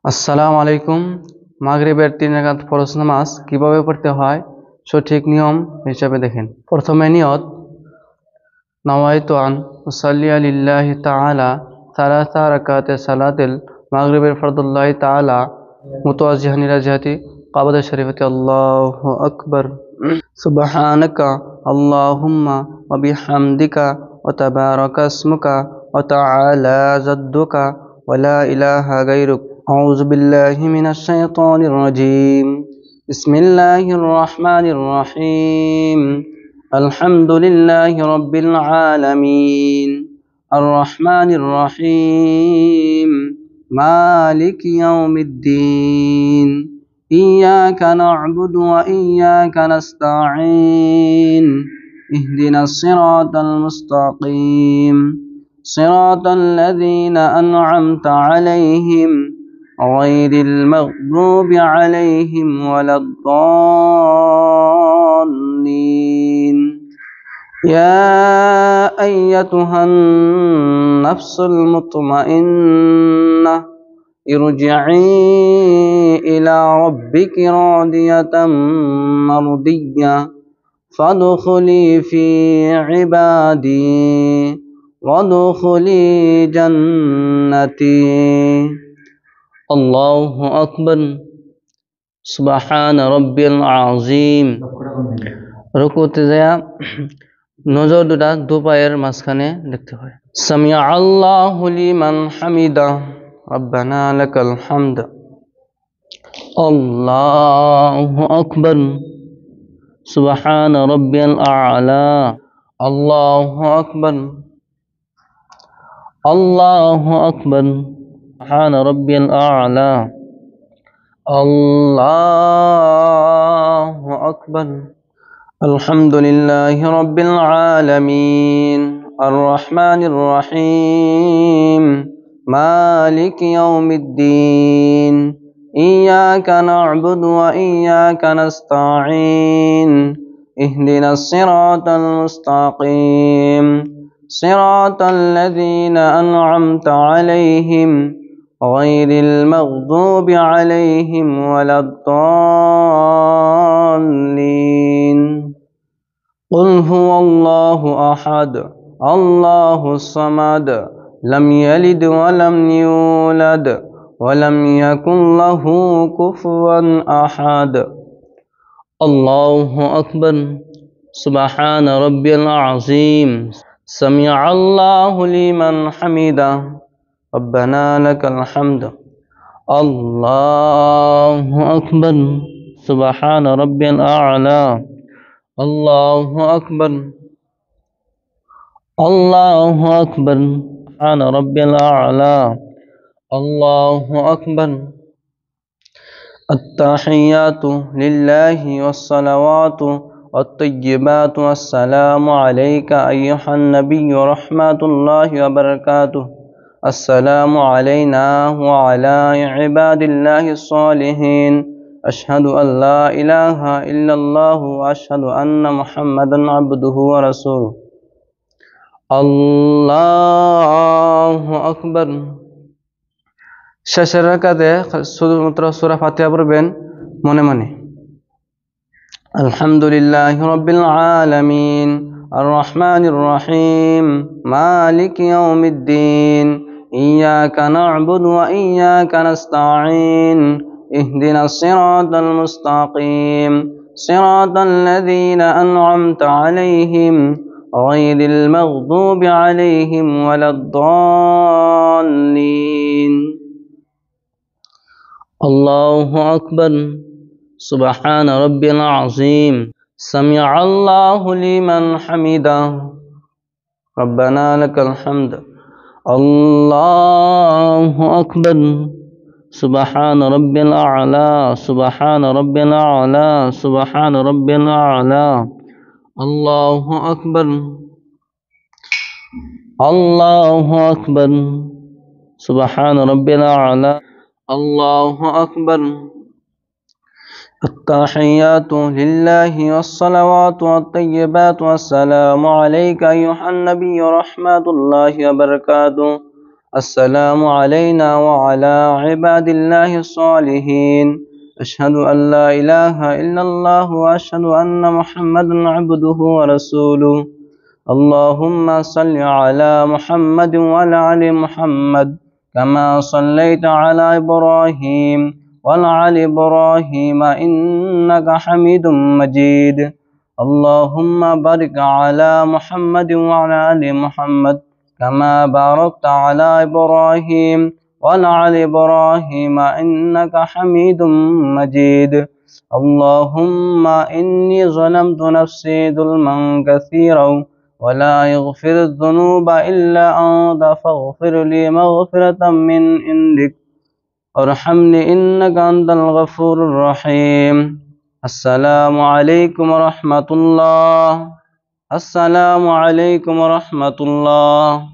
আসসালামু আলাইকুম। মাগরিবের 3 রাকাত ফরজ নামাজ কিভাবে পড়তে হয় সঠিক নিয়ম হিসেবে দেখেন। প্রথমে নিয়ত, নাওয়াইতু আন উসাল্লি লিল্লাহি তাআলা সালাসা রাকাতে সালাতিল মাগরিবের ফরদুল্লাহি তাআলা মুতাওয়াজ্জিহান ইলা জিহাতি কাবাদা শরীফাতি আল্লাহু আকবার। সুবহানাকা আল্লাহুম্মা ওয়া বিহামদিকা ওয়া তাবারাকা ইসমুকা ওয়া তাআলা জাদ্দুকা ওয়া লা ইলাহা গায়রুক। আউযু বিল্লাহি মিনাশ শাইতানির রাজীম। বিসমিল্লাহির রহমানির রহিম। আলহামদুলিল্লাহি রাব্বিল আলামিন আর রহমানির রহিম মালিকি ইয়াউমিদ্দিন إياك نعبد وإياك نستعين اهدنا الصراط المستقيم صراط الذين أنعمت عليهم غير المغضوب عليهم ولا الضالين. يا أيتها النفس المطمئنة ارجعي إلى ربك راضية مرضية فادخلي في عبادي وادخلي جنتي. الله أكبر. سبحان ربي العظيم. রুকুতে যায় নজর দুটা দু পায়ের মাঝখানে দেখতে হয়। সামিআ আল্লাহু লিমান হামিদা রব্বানা লাকাল হামদ। আল্লাহু আকবার। সুবহান রাব্বিয়াল আ'লা। আল্লাহু আকবার। আল্লাহু আকবার। সুবহান রাব্বিয়াল আ'লা। আল্লাহু আকবার। আলহামদুলিল্লাহি রাব্বিল আলামিন আর রহমানির রহিম মালিকি ইয়াউমিদ্দিন ইয়্যাকা না'বুদু ওয়া ইয়্যাকা নাস্তাঈন ইহদিনাস সিরাতাল মুস্তাকিম সিরাতাল লাযীনা আন'আমতা আলাইহিম গায়রিল মাগদুবি আলাইহিম ওয়ালাদ-দাল্লিন। قل هو الله أحد الله الصمد لم يلد ولم يولد ولم يكن له كفوا أحد. الله أكبر. سبحان ربي العظيم. سمع الله لمن حمده ربنا لك الحمد. الله أكبر. سبحان ربي الأعلى. الله أكبر. الله أكبر. سبحان ربي الأعلى. الله أكبر. التحيات لله والصلوات والطيبات والسلام عليك أيها النبي ورحمة الله وبركاته. السلام علينا وعلى عباد الله الصالحين. أشهد أن لا إله إلا الله وأشهد أن محمدا عبده ورسوله. الله أكبر. শেষের রাকাতে শুধুমাত্র সূরা ফাতিহা পড়বেন মনে মনে। আলহামদুলিল্লাহি রাব্বিল আলামিন আর রহমানির রহিম মালিকি ইয়াউমিদ্দিন ইয়্যাকা না'বুদু ওয়া ইয়্যাকা নাস্তাঈন اهدنا الصراط المستقيم صراط الذين أنعمت عليهم غير المغضوب عليهم ولا الضالين. الله أكبر. سبحان ربي العظيم. سمع الله لمن حمده ربنا لك الحمد. الله أكبر. سبحان ربي الأعلى. سبحان ربي الأعلى. سبحان ربي الأعلى. الله أكبر. الله أكبر. سبحان ربي الأعلى. الله أكبر. التحيات لله والصلوات والطيبات والسلام عليك أيها النبي ورحمة الله وبركاته. السلام علينا وعلى عباد الله الصالحين أشهد أن لا إله إلا الله وأشهد أن محمدا عبده ورسوله اللهم صل على محمد وعلى آل محمد كما صليت على إبراهيم وعلى آل إبراهيم إنك حميد مجيد اللهم بارك على محمد وعلى آل محمد كما باركت على إبراهيم وعلى آل إبراهيم إنك حميد مجيد اللهم إني ظلمت نفسي ظلما كثيرا ولا يغفر الذنوب إلا أنت فاغفر لي مغفرة من عندك ارحمني إنك أنت الغفور الرحيم السلام عليكم ورحمة الله السلام عليكم ورحمة الله